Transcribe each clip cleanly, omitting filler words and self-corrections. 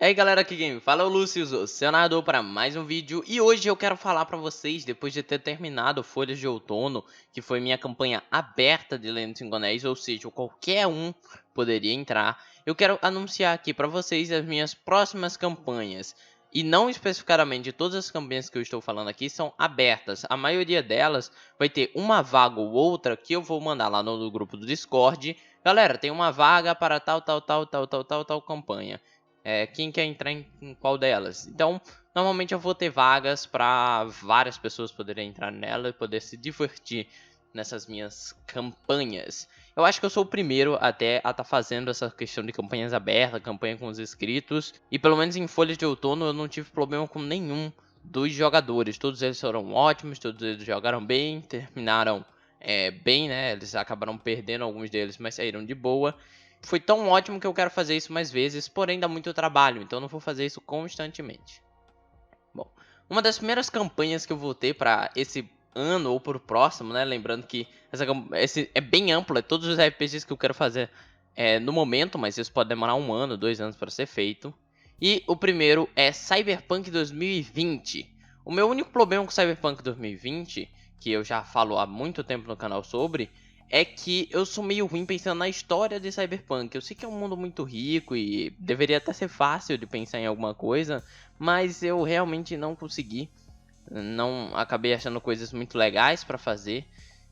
E aí galera, aqui quem fala é o Lúcio, o seu narrador para mais um vídeo. E hoje eu quero falar para vocês, depois de ter terminado Folhas de Outono, que foi minha campanha aberta de Lendas em Anéis, ou seja, qualquer um poderia entrar. Eu quero anunciar aqui para vocês as minhas próximas campanhas. E não especificamente todas as campanhas que eu estou falando aqui são abertas. A maioria delas vai ter uma vaga ou outra que eu vou mandar lá no grupo do Discord. Galera, tem uma vaga para tal campanha. Quem quer entrar em qual delas. Então, normalmente eu vou ter vagas para várias pessoas poderem entrar nela e poder se divertir nessas minhas campanhas. Eu acho que eu sou o primeiro até a estar fazendo essa questão de campanhas abertas, campanha com os inscritos. E pelo menos em Folhas de Outono eu não tive problema com nenhum dos jogadores. Todos eles foram ótimos, todos eles jogaram bem, terminaram bem, né? Eles acabaram perdendo alguns deles, mas saíram de boa. Foi tão ótimo que eu quero fazer isso mais vezes, porém dá muito trabalho, então não vou fazer isso constantemente. Bom, uma das primeiras campanhas que eu vou ter para esse ano ou para o próximo, né? Lembrando que esse é bem amplo, é todos os RPGs que eu quero fazer no momento, mas isso pode demorar 1 ano, 2 anos para ser feito. E o primeiro é Cyberpunk 2020. O meu único problema com Cyberpunk 2020, que eu já falo há muito tempo no canal sobre, é que eu sou meio ruim pensando na história de Cyberpunk. Eu sei que é um mundo muito rico e deveria até ser fácil de pensar em alguma coisa, mas eu realmente não consegui. Não acabei achando coisas muito legais pra fazer.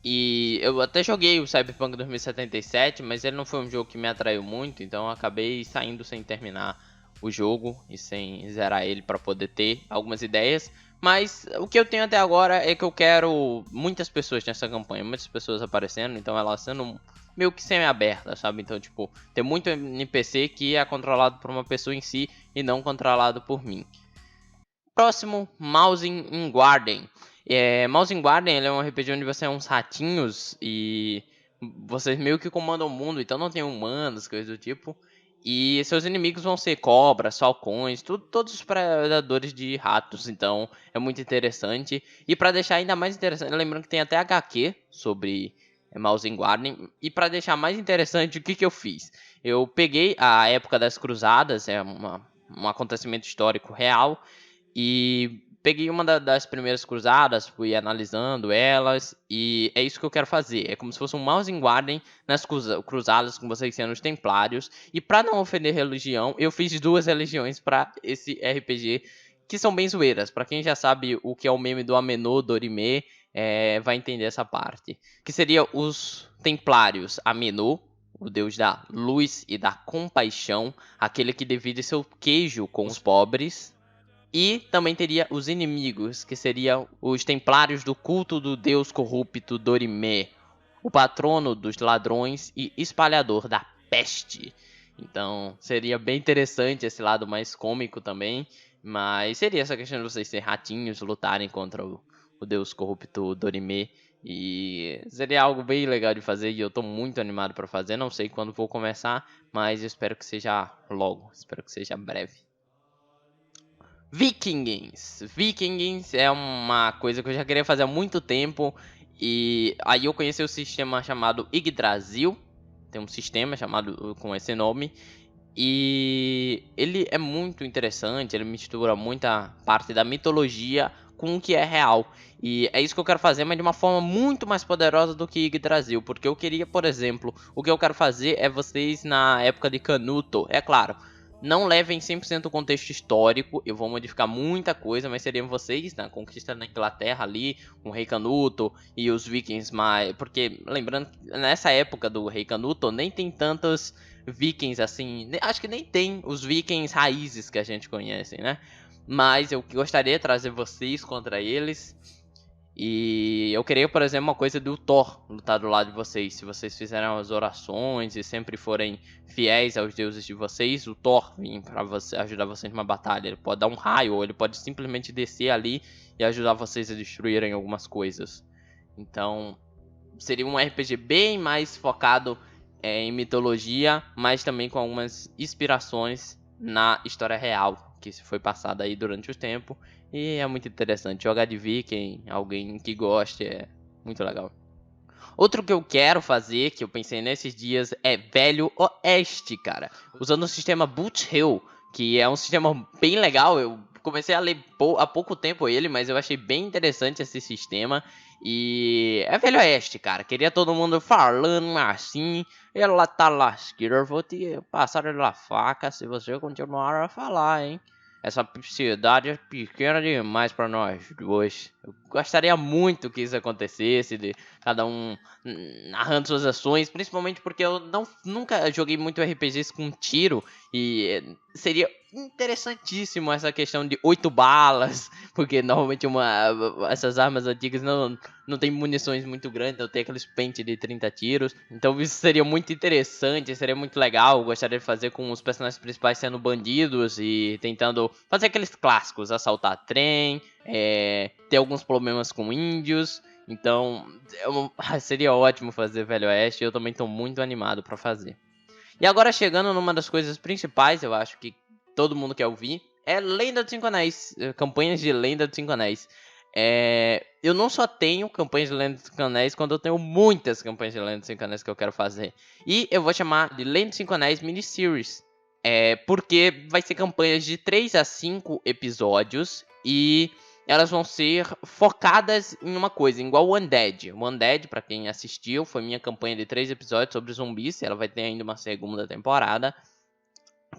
E eu até joguei o Cyberpunk 2077, mas ele não foi um jogo que me atraiu muito, então eu acabei saindo sem terminar o jogo e sem zerar ele para poder ter algumas ideias. Mas o que eu tenho até agora é que eu quero muitas pessoas nessa campanha, muitas pessoas aparecendo, então ela sendo meio que semi-aberta, sabe? Então, tipo, tem muito NPC que é controlado por uma pessoa em si e não controlado por mim. Próximo, Mouse in Guardian. Mouse in Guardian ele é um RPG onde você é uns ratinhos e vocês meio que comandam o mundo, então não tem humanos, coisas do tipo. E seus inimigos vão ser cobras, falcões, todos os predadores de ratos, então é muito interessante. E para deixar ainda mais interessante, lembrando que tem até HQ sobre Mouse in Guardian. E para deixar mais interessante, o que eu fiz? Eu peguei a época das cruzadas, um acontecimento histórico real, e peguei uma das primeiras cruzadas, fui analisando elas, e é isso que eu quero fazer. É como se fosse um Mouse in Guardian nas cruzadas com vocês sendo os templários. E para não ofender religião, eu fiz 2 religiões para esse RPG, que são bem zoeiras. Para quem já sabe o que é o meme do Amenô, Dorime, vai entender essa parte. Que seria os templários Amenô, o deus da luz e da compaixão, aquele que divide seu queijo com os pobres. E também teria os inimigos, que seriam os templários do culto do deus corrupto Dorimé, o patrono dos ladrões e espalhador da peste. Então seria bem interessante esse lado mais cômico também, mas seria essa questão de vocês serem ratinhos, lutarem contra o deus corrupto Dorimé. E seria algo bem legal de fazer e eu tô muito animado para fazer. Não sei quando vou começar, mas eu espero que seja logo, espero que seja breve. Vikings. Vikings é uma coisa que eu já queria fazer há muito tempo. E aí eu conheci o sistema chamado Yggdrasil. Tem um sistema chamado com esse nome. E ele é muito interessante. Ele mistura muita parte da mitologia com o que é real. E é isso que eu quero fazer, mas de uma forma muito mais poderosa do que Yggdrasil. Porque eu queria, por exemplo, o que eu quero fazer é vocês na época de Canuto. É claro, não levem 100% o contexto histórico, eu vou modificar muita coisa, mas seriam vocês na conquista da Inglaterra ali, com o Rei Canuto e os vikings mais... Porque, lembrando, nessa época do Rei Canuto, nem tem tantos vikings assim, acho que nem tem os vikings raízes que a gente conhece, né? Mas eu gostaria de trazer vocês contra eles. E eu queria, por exemplo, uma coisa do Thor lutar do lado de vocês. Se vocês fizerem as orações e sempre forem fiéis aos deuses de vocês, o Thor vir pra ajudar vocês numa batalha. Ele pode dar um raio, ou ele pode simplesmente descer ali e ajudar vocês a destruírem algumas coisas. Então, seria um RPG bem mais focado em mitologia, mas também com algumas inspirações na história real que se foi passada aí durante o tempo. E é muito interessante. Jogar de Viking, alguém que goste, é muito legal. Outro que eu quero fazer, que eu pensei nesses dias, é Velho Oeste, cara. Usando o sistema Boot Hill, que é um sistema bem legal. Eu comecei a ler há pouco tempo ele, mas eu achei bem interessante esse sistema. E é Velho Oeste, cara. Queria todo mundo falando assim. Ela tá lasqueira, eu vou te passar a faca se você continuar a falar, hein? Essa cidade é pequena demais pra nós dois. Eu gostaria muito que isso acontecesse, de cada um narrando suas ações, principalmente porque eu nunca joguei muito RPGs com tiro e seria interessantíssimo essa questão de 8 balas, porque normalmente essas armas antigas não tem munições muito grandes, não tem aqueles pente de 30 tiros. Então isso seria muito interessante, seria muito legal. Eu gostaria de fazer com os personagens principais sendo bandidos e tentando fazer aqueles clássicos, assaltar trem, ter alguns problemas com índios. Então seria ótimo fazer Velho Oeste e eu também estou muito animado para fazer. E agora chegando numa das coisas principais, eu acho que todo mundo quer ouvir, é Lenda dos Cinco Anéis, campanhas de Lenda dos Cinco Anéis. Eu não só tenho campanhas de Lenda dos Cinco Anéis, quando eu tenho muitas campanhas de Lenda dos Cinco Anéis que eu quero fazer. E eu vou chamar de Lenda dos Cinco Anéis Miniseries, porque vai ser campanhas de 3 a 5 episódios e elas vão ser focadas em uma coisa, igual o Undead. O Undead, pra quem assistiu, foi minha campanha de 3 episódios sobre zumbis. Ela vai ter ainda uma segunda temporada.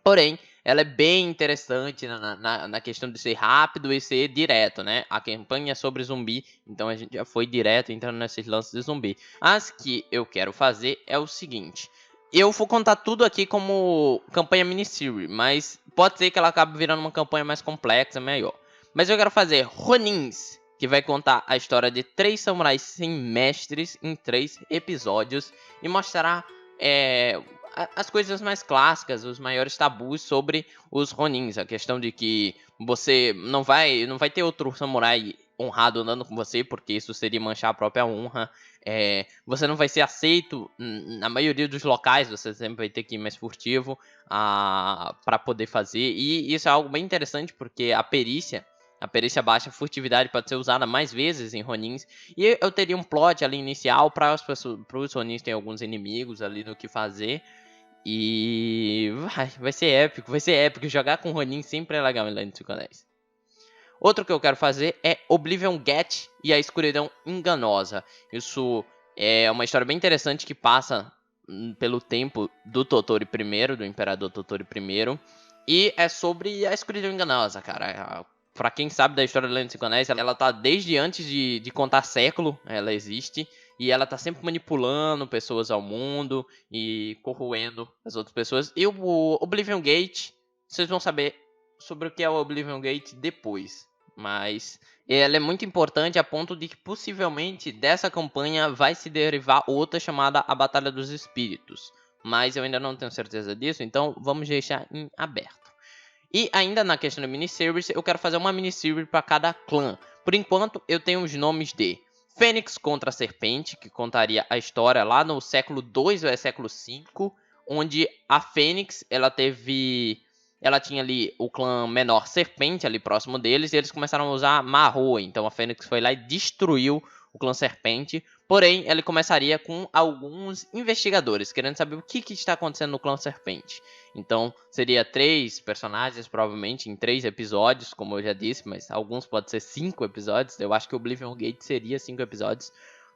Porém, ela é bem interessante na questão de ser rápido e ser direto, né? A campanha é sobre zumbi, então a gente já foi direto entrando nesses lances de zumbi. As que eu quero fazer é o seguinte. Eu vou contar tudo aqui como campanha miniseries, mas pode ser que ela acabe virando uma campanha mais complexa, maior. Mas eu quero fazer Ronins, que vai contar a história de 3 samurais sem mestres em 3 episódios e mostrará as coisas mais clássicas, os maiores tabus sobre os Ronins. A questão de que você não vai ter outro samurai honrado andando com você, porque isso seria manchar a própria honra. Você não vai ser aceito na maioria dos locais, você sempre vai ter que ir mais furtivo para poder fazer. E isso é algo bem interessante, porque a perícia baixa, a furtividade pode ser usada mais vezes em Ronins. E eu teria um plot ali inicial para os Ronins ter alguns inimigos ali no que fazer. E vai ser épico, vai ser épico. Jogar com Ronin sempre é legal em Land of Cinco Anéis. Outro que eu quero fazer é Oblivion Gate e a Escuridão Enganosa. Isso é uma história bem interessante que passa pelo tempo do Totori I, do Imperador Totori I. E é sobre a Escuridão Enganosa, cara. Pra quem sabe da história do Land of Cinco Anéis, ela tá desde antes de contar século, ela existe. E ela tá sempre manipulando pessoas ao mundo e corroendo as outras pessoas. E o Oblivion Gate, vocês vão saber sobre o que é o Oblivion Gate depois. Mas ela é muito importante a ponto de que possivelmente dessa campanha vai se derivar outra chamada A Batalha dos Espíritos. Mas eu ainda não tenho certeza disso, então vamos deixar em aberto. E ainda na questão da miniseries, eu quero fazer uma miniseries para cada clã. Por enquanto, eu tenho os nomes de Fênix contra a Serpente, que contaria a história lá no século 2 ou século 5, onde a Fênix, ela tinha ali o clã menor Serpente ali próximo deles, e eles começaram a usar Marroa. Então a Fênix foi lá e destruiu o clã Serpente. Porém, ele começaria com alguns investigadores, querendo saber o que está acontecendo no clã Serpente. Então, seria 3 personagens, provavelmente, em 3 episódios, como eu já disse, mas alguns podem ser 5 episódios. Eu acho que o Oblivion Gate seria 5 episódios.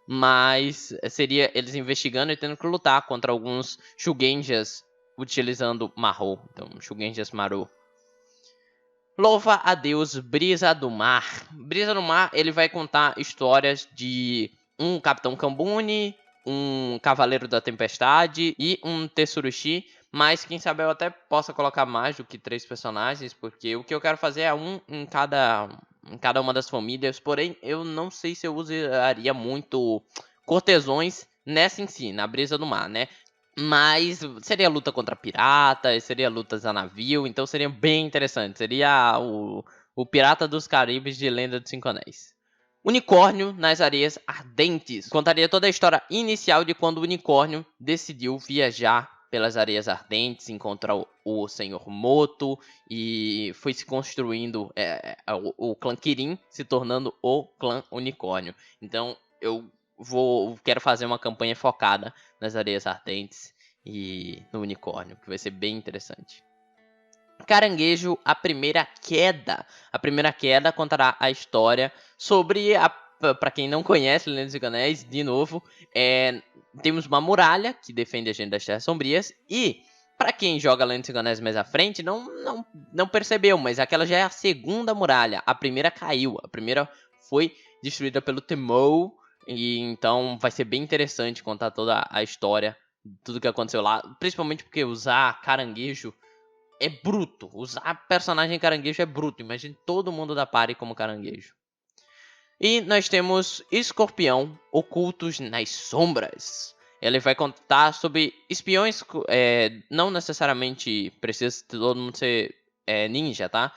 Mas seria eles investigando e tendo que lutar contra alguns Shugenjas utilizando Marrow. Então, Shugenjas Marrow. Louva a Deus, Brisa do Mar. Brisa do Mar, ele vai contar histórias de um Capitão Kambuni, um Cavaleiro da Tempestade e um Tetsurushi. Mas quem sabe eu até possa colocar mais do que 3 personagens, porque o que eu quero fazer é um em cada uma das famílias. Porém, eu não sei se eu usaria muito cortesões nessa em si, na Brisa do Mar, né? Mas seria luta contra piratas, seria lutas a navio, então seria bem interessante. Seria o Pirata dos Caribes de Lenda dos Cinco Anéis. Unicórnio nas Areias Ardentes. Contaria toda a história inicial de quando o unicórnio decidiu viajar pelas Areias Ardentes, encontrar o Senhor Moto e foi se construindo o clã Kirin, se tornando o clã Unicórnio. Então eu quero fazer uma campanha focada nas Areias Ardentes e no unicórnio, que vai ser bem interessante. Caranguejo, a Primeira Queda. A Primeira Queda contará a história sobre para quem não conhece Lendas e Anéis, de novo, temos uma muralha que defende a gente das Terras Sombrias e para quem joga Lendas e Anéis mais à frente, não percebeu, mas aquela já é a segunda muralha. A primeira caiu, a primeira foi destruída pelo Temou, e então vai ser bem interessante contar toda a história, tudo que aconteceu lá, principalmente porque usar caranguejo é bruto. Usar personagem caranguejo é bruto. Imagine todo mundo da party como caranguejo. E nós temos Escorpião, Ocultos nas Sombras. Ele vai contar sobre espiões, não necessariamente precisa todo mundo ser ninja, tá?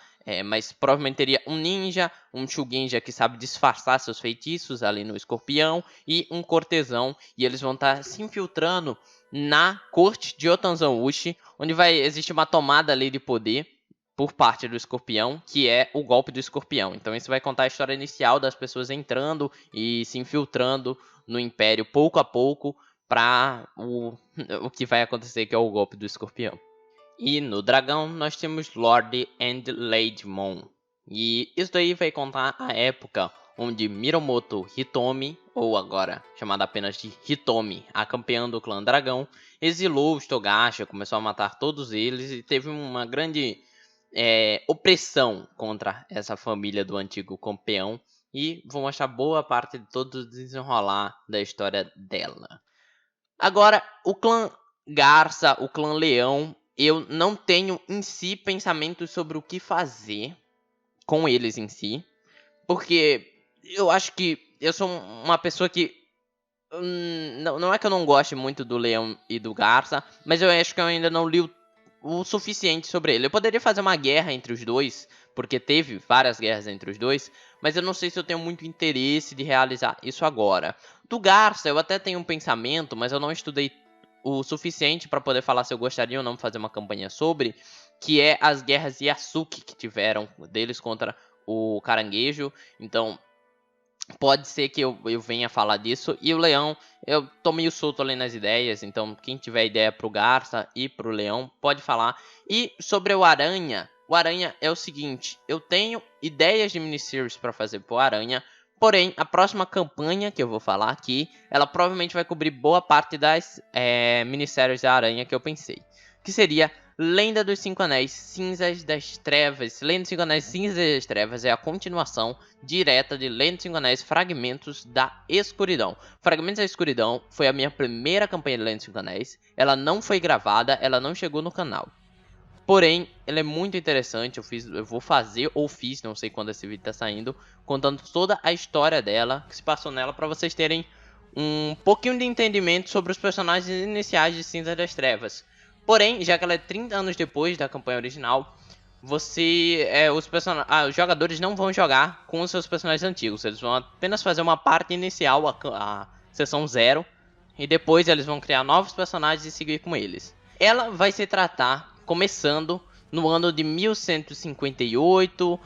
Mas provavelmente teria um ninja, um Shugenja que sabe disfarçar seus feitiços ali no Escorpião e um cortesão. E eles vão estar se infiltrando na corte de Otanzan-Ushi, onde vai existir uma tomada ali de poder por parte do Escorpião, que é o golpe do Escorpião. Então isso vai contar a história inicial das pessoas entrando e se infiltrando no Império pouco a pouco para o que vai acontecer, que é o golpe do Escorpião. E no dragão nós temos Lord and Lady Mon. E isso daí vai contar a época onde Miromoto Hitomi, ou agora chamada apenas de Hitomi, a campeã do clã dragão, exilou os Togashi, começou a matar todos eles e teve uma grande opressão contra essa família do antigo campeão. E vou mostrar boa parte de todo o desenrolar da história dela. Agora, o clã Garça, o clã Leão, eu não tenho em si pensamentos sobre o que fazer com eles em si, porque eu acho que eu sou uma pessoa que não é que eu não goste muito do Leão e do Garça, mas eu acho que eu ainda não li o suficiente sobre ele. Eu poderia fazer uma guerra entre os dois, porque teve várias guerras entre os dois, mas eu não sei se eu tenho muito interesse de realizar isso agora. Do Garça, eu até tenho um pensamento, mas eu não estudei o suficiente para poder falar se eu gostaria ou não fazer uma campanha sobre, que é as guerras Yasuki que tiveram deles contra o Caranguejo. Então, pode ser que eu venha falar disso. E o Leão, eu tô meio solto ali nas ideias. Então, quem tiver ideia pro Garça e pro Leão, pode falar. E sobre o Aranha é o seguinte: eu tenho ideias de miniseries para fazer pro Aranha. Porém, a próxima campanha que eu vou falar aqui, ela provavelmente vai cobrir boa parte das minisséries da Aranha que eu pensei. Que seria Lenda dos Cinco Anéis, Cinzas das Trevas. Lenda dos Cinco Anéis, Cinzas das Trevas é a continuação direta de Lenda dos Cinco Anéis, Fragmentos da Escuridão. Fragmentos da Escuridão foi a minha primeira campanha de Lenda dos Cinco Anéis. Ela não foi gravada, ela não chegou no canal. Porém, ela é muito interessante. Eu vou fazer, ou fiz, não sei quando esse vídeo tá saindo, contando toda a história dela, que se passou nela, para vocês terem um pouquinho de entendimento sobre os personagens iniciais de Cinza das Trevas. Porém, já que ela é 30 anos depois da campanha original, os jogadores não vão jogar com os seus personagens antigos. Eles vão apenas fazer uma parte inicial, a sessão 0, e depois eles vão criar novos personagens e seguir com eles. Ela vai se tratar começando no ano de 1158,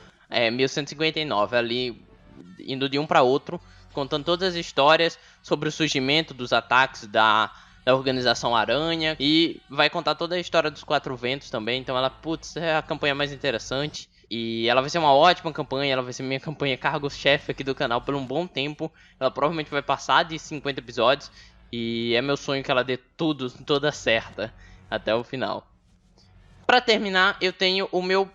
1159, ali indo de um para outro, contando todas as histórias sobre o surgimento dos ataques da Organização Aranha, e vai contar toda a história dos Quatro Ventos também. Então ela, putz, é a campanha mais interessante. E ela vai ser uma ótima campanha, ela vai ser minha campanha cargo-chefe aqui do canal por um bom tempo. Ela provavelmente vai passar de 50 episódios, e é meu sonho que ela dê toda certa até o final. Pra terminar, eu tenho o meu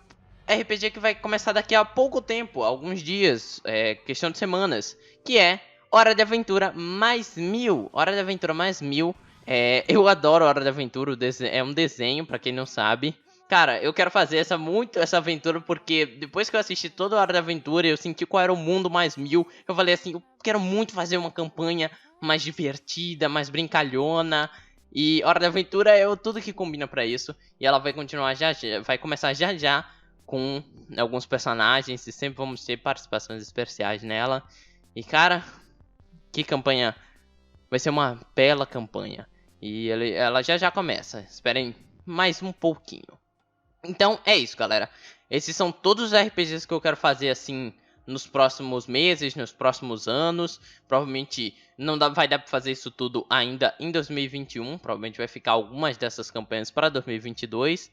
RPG que vai começar daqui a pouco tempo, alguns dias, questão de semanas, que é Hora de Aventura mais 1000. Hora de Aventura mais 1000. Eu adoro Hora de Aventura, é um desenho, pra quem não sabe. Cara, eu quero fazer essa aventura porque depois que eu assisti toda a Hora de Aventura, eu senti qual era o mundo mais 1000. Eu falei assim, eu quero muito fazer uma campanha mais divertida, mais brincalhona. E Hora de Aventura é tudo que combina pra isso. E ela vai continuar vai começar já com alguns personagens, e sempre vamos ter participações especiais nela. E cara, que campanha! Vai ser uma bela campanha. E ela já começa. Esperem mais um pouquinho. Então é isso, galera. Esses são todos os RPGs que eu quero fazer assim nos próximos meses, nos próximos anos. Provavelmente não vai dar pra fazer isso tudo ainda em 2021. Provavelmente vai ficar algumas dessas campanhas para 2022.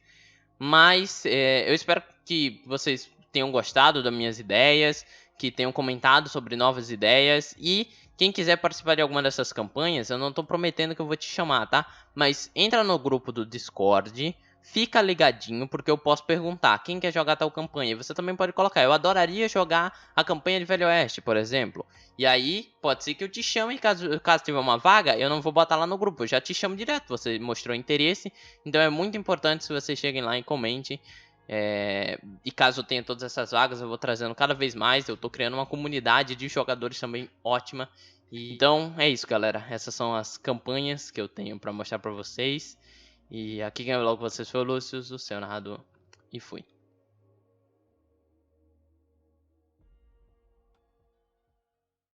Mas eu espero que vocês tenham gostado das minhas ideias, que tenham comentado sobre novas ideias. E quem quiser participar de alguma dessas campanhas, eu não tô prometendo que eu vou te chamar, tá? Mas entra no grupo do Discord, fica ligadinho, porque eu posso perguntar quem quer jogar tal campanha. E você também pode colocar, eu adoraria jogar a campanha de Velho Oeste, por exemplo. E aí, pode ser que eu te chame, caso tiver uma vaga, eu não vou botar lá no grupo, eu já te chamo direto, você mostrou interesse. Então é muito importante se vocês cheguem lá e comentem. E caso eu tenha todas essas vagas, eu vou trazendo cada vez mais. Eu tô criando uma comunidade de jogadores também ótima. Então é isso, galera. Essas são as campanhas que eu tenho pra mostrar pra vocês. E aqui quem falou com vocês foi o Lúcio, o seu narrador. E fui.